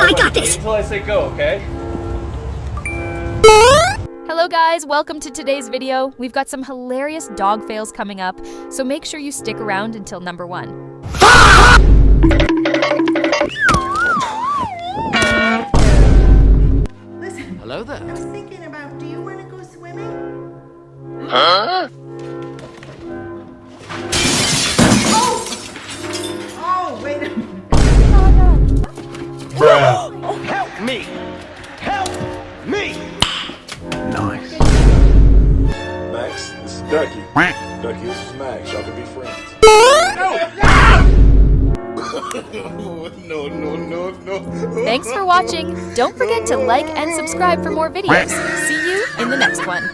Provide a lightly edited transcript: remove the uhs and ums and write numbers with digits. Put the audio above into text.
I got this. Until I say go, okay? Hello guys, welcome to today's video. We've got some hilarious dog fails coming up, so make sure you stick around until number 1. Listen. Hello there. I was thinking about, do you want to go swimming? Huh? Oh, wait a minute. Help me! Help me! Nice. Max, this is Ducky. Ducky, this is Max. Y'all can be friends. No. Thanks for watching. Don't forget to like and subscribe for more videos. See you in the next one.